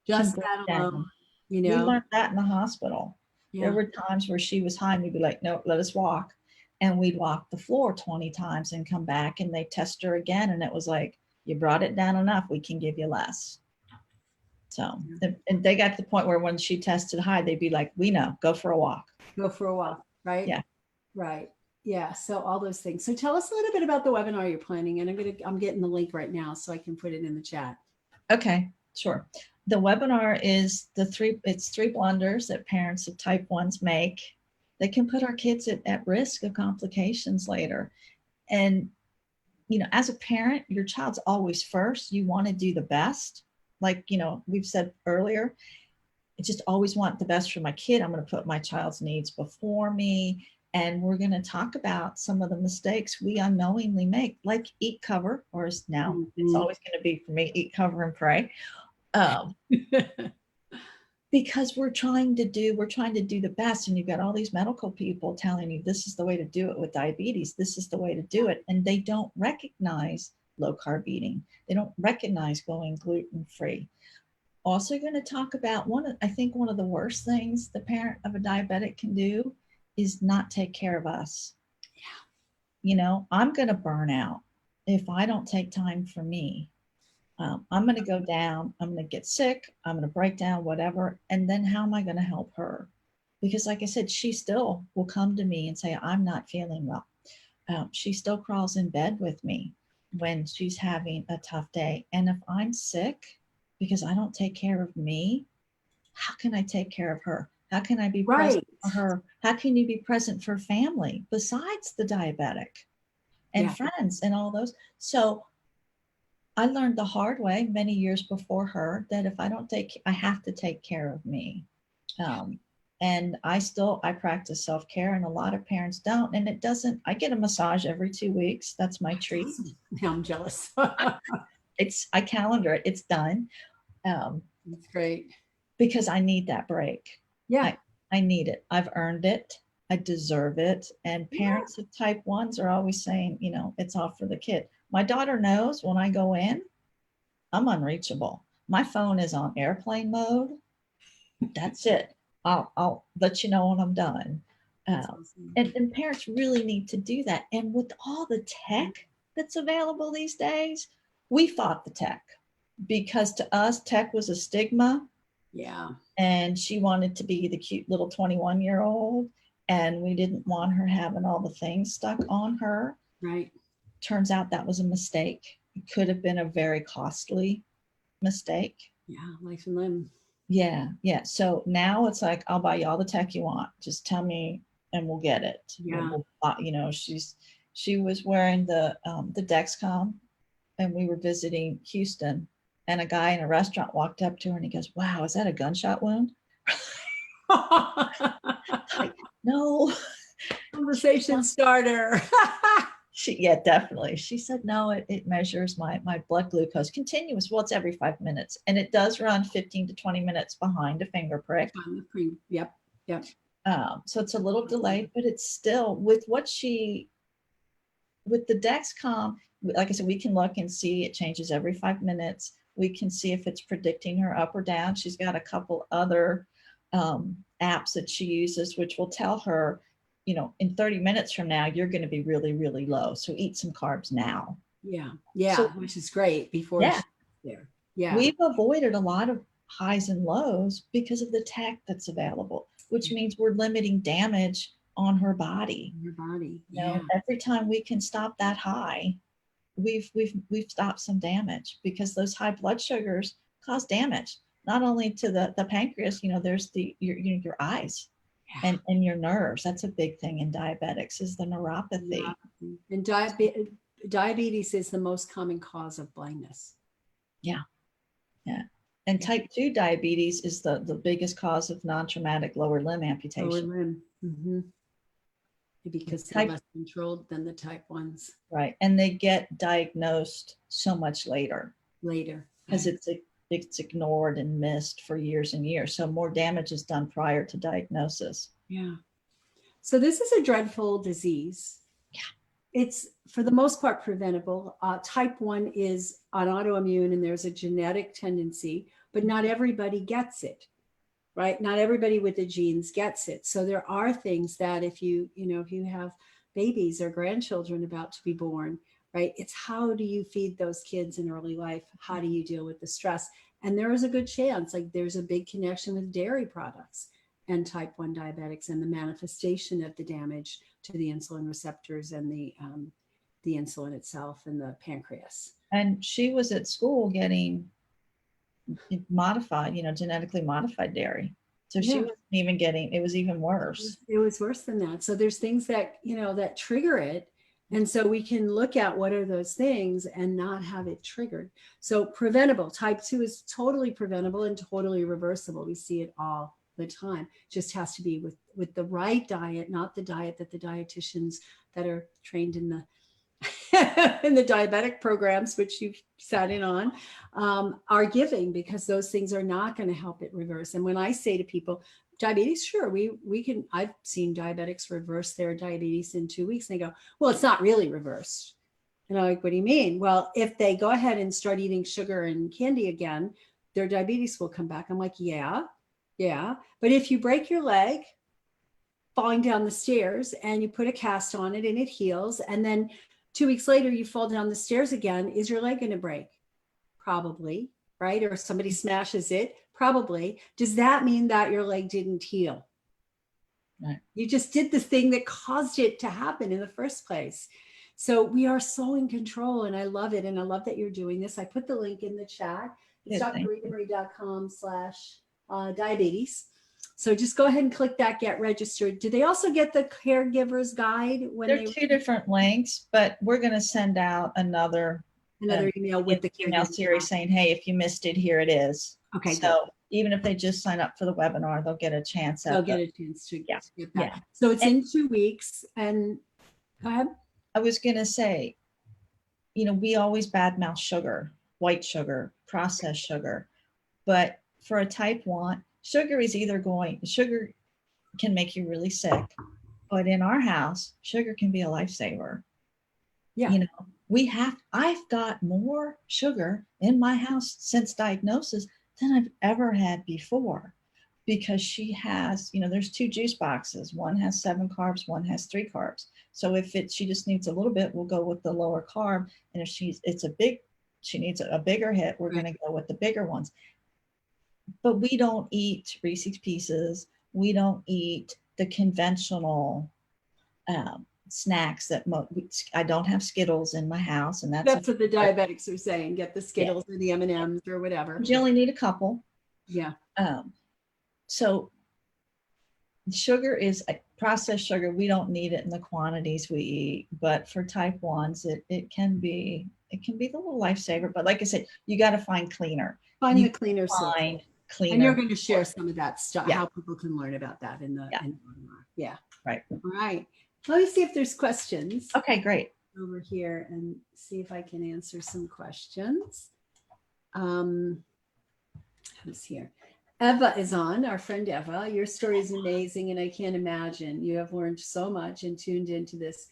Just that alone. We learned that in the hospital. Yeah. There were times where she was high and we'd be like, no, let us walk. And we'd walk the floor 20 times and come back, and they test her again. And it was like, you brought it down enough, we can give you less. So, and they got to the point where when she tested high, they'd be like, we know, go for a walk. Go for a walk, right? Yeah. Right. Yeah. So all those things. So tell us a little bit about the webinar you're planning, and I'm getting the link right now so I can put it in the chat. Okay, sure. The webinar is it's 3 blunders that parents of type 1s make that can put our kids at risk of complications later. And, you know, as a parent, your child's always first. You want to do the best. Like, you know, we've said earlier, I just always want the best for my kid. I'm going to put my child's needs before me. And we're going to talk about some of the mistakes we unknowingly make, like eat, cover, or as now it's always going to be for me, eat, cover, and pray. Because we're trying to do the best, and you've got all these medical people telling you this is the way to do it with diabetes, this is the way to do it, and they don't recognize low carb eating, they don't recognize going gluten-free. Also going to talk about I think one of the worst things the parent of a diabetic can do is not take care of us. You know, I'm going to burn out if I don't take time for me. I'm going to go down, I'm going to get sick, I'm going to break down, whatever. And then how am I going to help her? Because like I said, she still will come to me and say, I'm not feeling well. She still crawls in bed with me when she's having a tough day. And if I'm sick because I don't take care of me, how can I take care of her? How can I be present for her? How can you be present for family besides the diabetic and friends and all those? So I learned the hard way many years before her that if I have to take care of me. And I practice self-care, and a lot of parents don't. And I get a massage every 2 weeks. That's my treat. Now I'm jealous. I calendar it. It's done. That's great. Because I need that break. Yeah. I need it. I've earned it. I deserve it. And parents of type 1s are always saying, you know, it's all for the kid. My daughter knows when I go in, I'm unreachable. My phone is on airplane mode. That's it. I'll let you know when I'm done. Awesome. And parents really need to do that. And with all the tech that's available these days, we fought the tech because to us, tech was a stigma. Yeah. And she wanted to be the cute little 21-year-old. And we didn't want her having all the things stuck on her. Right. Turns out that was a mistake. It could have been a very costly mistake. Yeah, life and limb. Yeah. So now it's like, I'll buy you all the tech you want. Just tell me and we'll get it. Yeah. You know, she was wearing the Dexcom, and we were visiting Houston, and a guy in a restaurant walked up to her and he goes, "Wow, is that a gunshot wound?" Like, no. Conversation starter. Yeah, definitely. She said, no, it measures my blood glucose continuous. Well, it's every 5 minutes, and it does run 15 to 20 minutes behind a finger prick. Yep. So it's a little delayed, but it's still with the Dexcom, like I said, we can look and see it changes every 5 minutes. We can see if it's predicting her up or down. She's got a couple other apps that she uses, which will tell her, you know, in 30 minutes from now, you're going to be really, really low. So eat some carbs now. Yeah. So, which is great before she's there. Yeah. We've avoided a lot of highs and lows because of the tech that's available, which means we're limiting damage on her body. Your body. You know, every time we can stop that high, we've stopped some damage, because those high blood sugars cause damage, not only to the pancreas, you know, there's your eyes. And your nerves. That's a big thing in diabetics, is the neuropathy. And diabetes is the most common cause of blindness. Yeah. And type 2 diabetes is the biggest cause of non-traumatic lower limb amputation. Lower limb. Mm-hmm. Because they're less controlled than the type 1s. Right. And they get diagnosed so much later. Because it's ignored and missed for years and years. So more damage is done prior to diagnosis. Yeah. So this is a dreadful disease. Yeah. It's for the most part preventable. Type 1 is an autoimmune, and there's a genetic tendency, but not everybody gets it, right? Not everybody with the genes gets it. So there are things that if you have babies or grandchildren about to be born, right? It's how do you feed those kids in early life? How do you deal with the stress? And there is a good chance, like there's a big connection with dairy products and type 1 diabetics and the manifestation of the damage to the insulin receptors and the insulin itself and the pancreas. And she was at school getting modified, genetically modified dairy. So she wasn't even getting, it was even worse. It was worse than that. So there's things that, that trigger it. And so we can look at what are those things and not have it triggered. So preventable, type 2 is totally preventable and totally reversible. We see it all the time. Just has to be with the right diet, not the diet that the dietitians that are trained in the in the diabetic programs, which you've sat in on, are giving, because those things are not going to help it reverse. And when I say to people, diabetes, sure, we can, I've seen diabetics reverse their diabetes in 2 weeks. And they go, well, it's not really reversed. And I'm like, what do you mean? Well, if they go ahead and start eating sugar and candy again, their diabetes will come back. I'm like, yeah. But if you break your leg falling down the stairs and you put a cast on it and it heals, and then 2 weeks later you fall down the stairs again, is your leg going to break? Probably, right? Or somebody smashes it, probably. Does that mean that your leg didn't heal? Right. You just did the thing that caused it to happen in the first place. So we are so in control, and I love it. And I love that you're doing this. I put the link in the chat. It's drritamarie.com/diabetes. So just go ahead and click that, get registered. Do they also get the caregiver's guide? There are two different links, but we're going to send out another email with the email series saying, hey, if you missed it, here it is. Okay. So good. Even if they just sign up for the webinar, they'll get a chance. They'll get a chance to get that. Yeah. So it's in 2 weeks. And go ahead. I was going to say, we always badmouth sugar, white sugar, processed sugar, but for a type 1, sugar can make you really sick, but in our house, sugar can be a lifesaver. Yeah. I've got more sugar in my house since diagnosis than I've ever had before, because she has, there's 2 juice boxes. One has 7 carbs, one has 3 carbs. So if she just needs a little bit, we'll go with the lower carb. And if she needs a bigger hit, we're going to go with the bigger ones. But we don't eat Reese's Pieces. We don't eat the conventional snacks that I don't have Skittles in my house, and that's what the diabetics are saying. Get the Skittles or the M&Ms or whatever. You only need a couple. Yeah. So sugar is processed sugar. We don't need it in the quantities we eat, but for type 1s, it can be the little lifesaver. But like I said, you got to find cleaner. Find the cleaner source. Cleaner. And you're going to share some of that stuff, how people can learn about that in the webinar. Yeah. Right. All right. Let me see if there's questions. Okay, great. Over here and see if I can answer some questions. Who's here? Eva is on, our friend Eva. Your story is amazing, and I can't imagine. You have learned so much and tuned into this.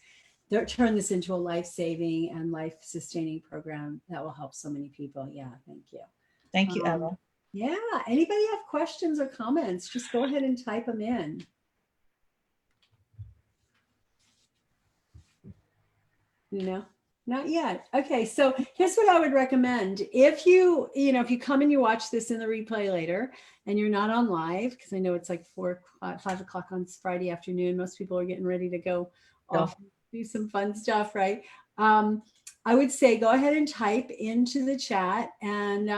Turn this into a life-saving and life-sustaining program that will help so many people. Yeah, thank you. Thank you, Eva. Yeah, anybody have questions or comments? Just go ahead and type them in. Not yet. Okay, so here's what I would recommend. If you come and you watch this in the replay later and you're not on live, because I know it's like 5 o'clock on Friday afternoon, most people are getting ready to go off and do some fun stuff, right? I would say go ahead and type into the chat, and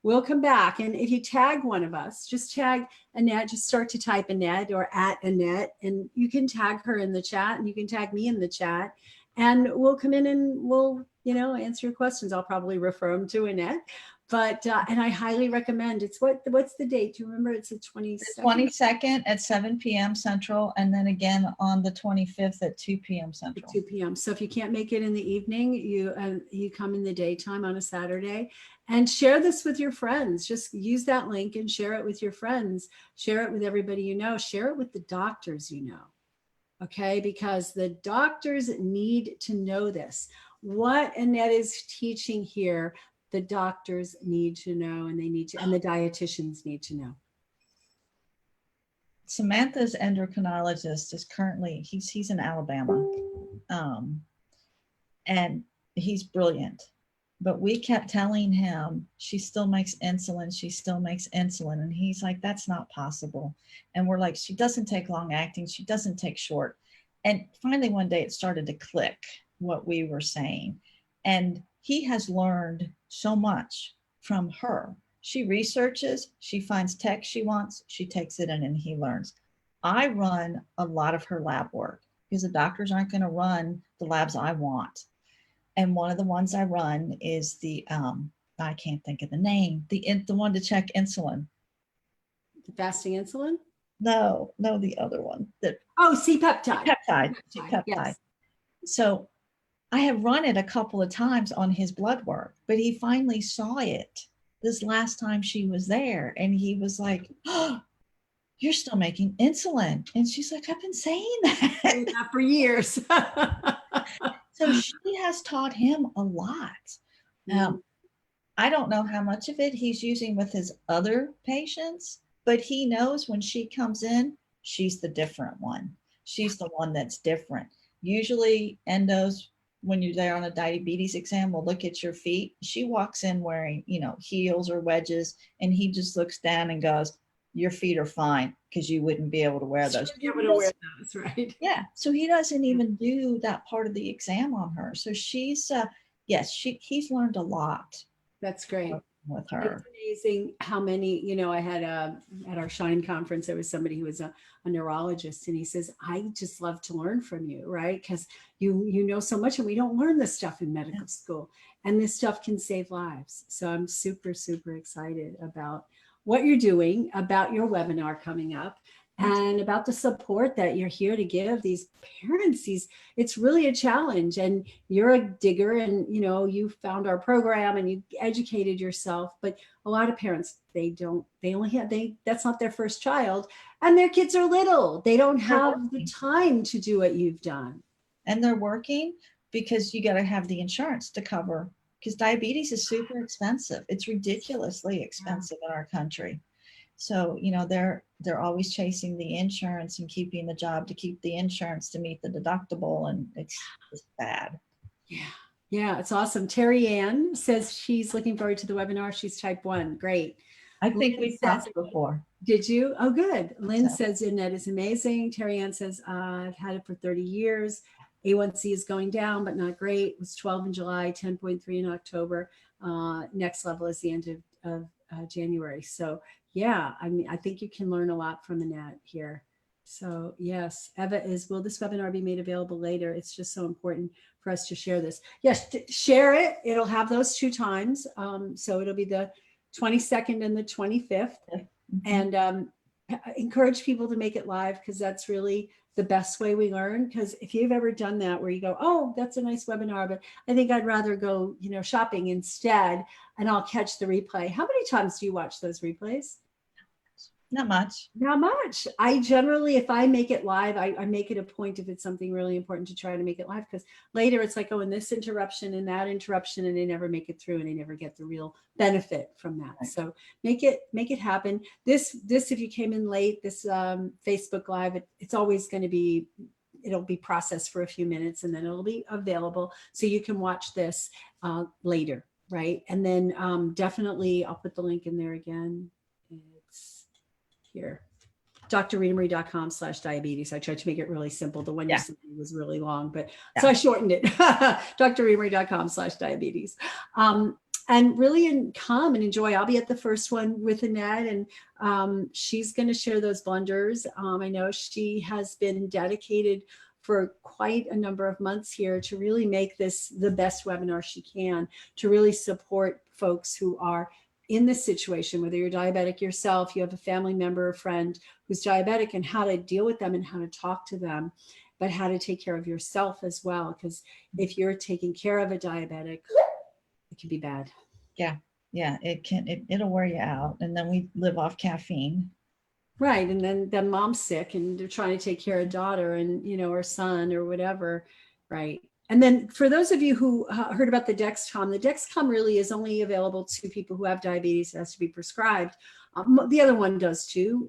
we'll come back. And if you tag one of us, just tag Annette, just start to type Annette or @Annette, and you can tag her in the chat, and you can tag me in the chat. And we'll come in and we'll, answer your questions. I'll probably refer them to Annette. But, and I highly recommend, what's the date? Do you remember? It's the 22nd? The 22nd at 7 p.m. Central, and then again on the 25th at 2 p.m. Central. 2 p.m. So if you can't make it in the evening, you come in the daytime on a Saturday, and share this with your friends. Just use that link and share it with your friends. Share it with everybody you know. Share it with the doctors you know. Okay, because the doctors need to know this. What Annette is teaching here, the doctors need to know, and and the dietitians need to know. Samantha's endocrinologist is currently, he's in Alabama, and he's brilliant. But we kept telling him, she still makes insulin, and he's like, that's not possible. And we're like, she doesn't take long acting, she doesn't take short. And finally one day it started to click what we were saying. And he has learned so much from her. She researches, she finds text she wants, she takes it in and he learns. I run a lot of her lab work because the doctors aren't going to run the labs I want. And one of the ones I run is the, I can't think of the name, the one to check insulin. The fasting insulin? No, the other one. Oh, C-peptide. C-peptide. Yes. So I have run it a couple of times on his blood work, but he finally saw it this last time she was there. And he was like, oh, you're still making insulin. And she's like, I've been saying that for years. So she has taught him a lot. I don't know how much of it he's using with his other patients, but he knows when she comes in, she's the different one. She's the one that's different. Usually endos, when you're there on a diabetes exam, will look at your feet. She walks in wearing, heels or wedges, and he just looks down and goes, your feet are fine because you wouldn't be able to wear those. Be able to wear those, right? Yeah. So he doesn't even do that part of the exam on her. So she's, yes, he's learned a lot. That's great. With her. It's amazing how many, I had at our Shine conference, there was somebody who was a neurologist, and he says, I just love to learn from you, right? Because you know so much, and we don't learn this stuff in medical school, and this stuff can save lives. So I'm super, super excited about what you're doing, about your webinar coming up, and about the support that you're here to give these parents. It's really a challenge, and you're a digger, and you found our program and you educated yourself. But a lot of parents, that's not their first child, and their kids are little. They don't have the time to do what you've done. And they're working because you got to have the insurance to cover, because diabetes is super expensive. It's ridiculously expensive in our country. So, they're always chasing the insurance and keeping the job to keep the insurance to meet the deductible. And it's just bad. Yeah, it's awesome. Terry Ann says she's looking forward to the webinar. She's type 1. Great. I think we've talked before. Did you? Oh, good. Lynn says Annette is amazing. Terry Ann says, I've had it for 30 years. A1c is going down, but not great. It was 12 in July, 10.3 in October. Next level is the end of January. So yeah, I think you can learn a lot from Annette here. So yes, Eva will this webinar be made available later? It's just so important for us to share this. Yes, share it. It'll have those 2 times. So it'll be the 22nd and the 25th. And encourage people to make it live, because that's really the best way we learn. Because if you've ever done that where you go, oh, that's a nice webinar, but I think I'd rather go, shopping instead, and I'll catch the replay. How many times do you watch those replays? Not much. Not much. I generally, if I make it live, I make it a point, if it's something really important, to try to make it live, because later it's like, oh, and this interruption and that interruption, and they never make it through, and they never get the real benefit from that. Right. So make it happen. This, if you came in late, this Facebook Live, it's always going to be, it'll be processed for a few minutes, and then it'll be available. So you can watch this later, right? And then definitely, I'll put the link in there again. It's here, drrenemarie.com/diabetes. I tried to make it really simple. The one you sent me was really long, but so I shortened it. drrenemarie.com/diabetes. And really come and enjoy. I'll be at the first one with Annette, and she's going to share those blunders. I know she has been dedicated for quite a number of months here to really make this the best webinar she can, to really support folks who are in this situation, whether you're diabetic yourself, you have a family member or friend who's diabetic, and how to deal with them and how to talk to them, but how to take care of yourself as well. Because if you're taking care of a diabetic, it can be bad. Yeah. It'll wear you out. And then we live off caffeine. Right. And then mom's sick, and they're trying to take care of daughter and, or son or whatever. Right. And then for those of you who heard about the Dexcom really is only available to people who have diabetes. It has to be prescribed. The other one does too.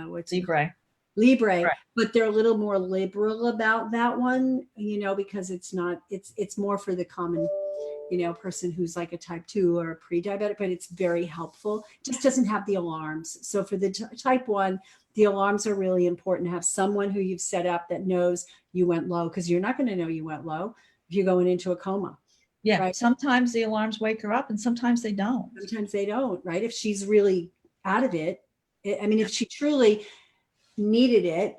What's Libre. Right. But they're a little more liberal about that one, because it's more for the common, person who's like a type 2 or a pre-diabetic, but it's very helpful. It just doesn't have the alarms. So for the type 1, the alarms are really important to have someone who you've set up that knows you went low, because you're not going to know you went low if you're going into a coma. Yeah. right? Sometimes the alarms wake her up and sometimes they don't. Sometimes they don't, right? If she's really out of it, I mean, if she truly needed it,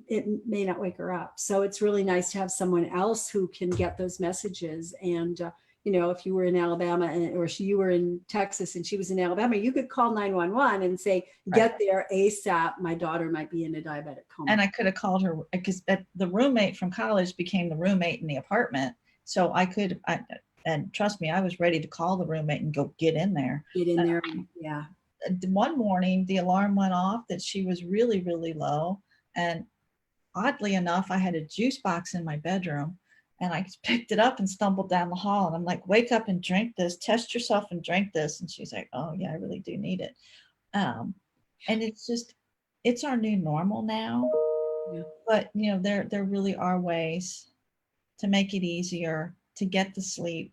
it may not wake her up. So it's really nice to have someone else who can get those messages. And you know, if you were in Alabama or you were in Texas and she was in Alabama, you could call 911 and say, get there ASAP. My daughter might be in a diabetic coma. And I could have called her because the roommate from college became the roommate in the apartment. So and trust me, I was ready to call the roommate and go get in there. Get in there. Yeah. One morning, the alarm went off that she was really, really low. And oddly enough, I had a juice box in my bedroom and I picked it up and stumbled down the hall. And I'm like, wake up and drink this, test yourself and drink this. And she's like, oh yeah, I really do need it. And it's our new normal now. Yeah. But you know, there really are ways to make it easier to get the sleep.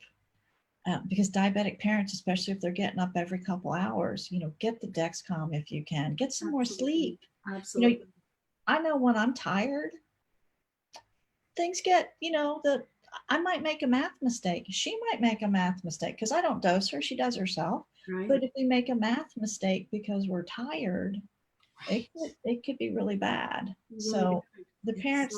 Because diabetic parents, especially if they're getting up every couple hours, you know, get the Dexcom if you can, get some more sleep. Absolutely. You know, I know when I'm tired, things get, you know, I might make a math mistake. She might make a math mistake because I don't dose her. She does herself. Right. But if we make a math mistake because we're tired, it could be really bad. Really so the parents,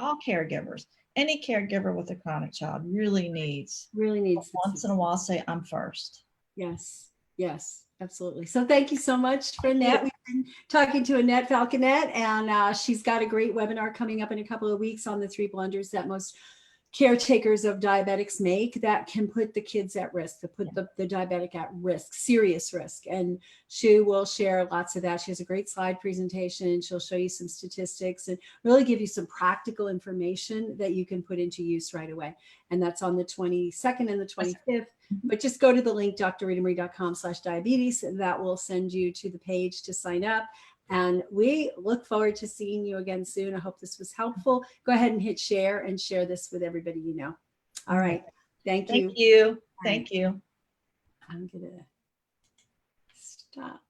all caregivers, any caregiver with a chronic child really needs once in a while say, I'm first. Yes. Yes, absolutely. So thank you so much for Annette. We've been talking to Annette Falconett, and she's got a great webinar coming up in a couple of weeks on the 3 blunders that most caretakers of diabetics make that can put the kids at risk, to put the diabetic at risk, serious risk. And she will share lots of that. She has a great slide presentation and she'll show you some statistics and really give you some practical information that you can put into use right away. And that's on the 22nd and the 25th. But just go to the link, drritamarie.com/diabetes. That will send you to the page to sign up. And we look forward to seeing you again soon. I hope this was helpful. Go ahead and hit share and share this with everybody you know. All right. Thank you. Thank you. Thank you. I'm going to stop.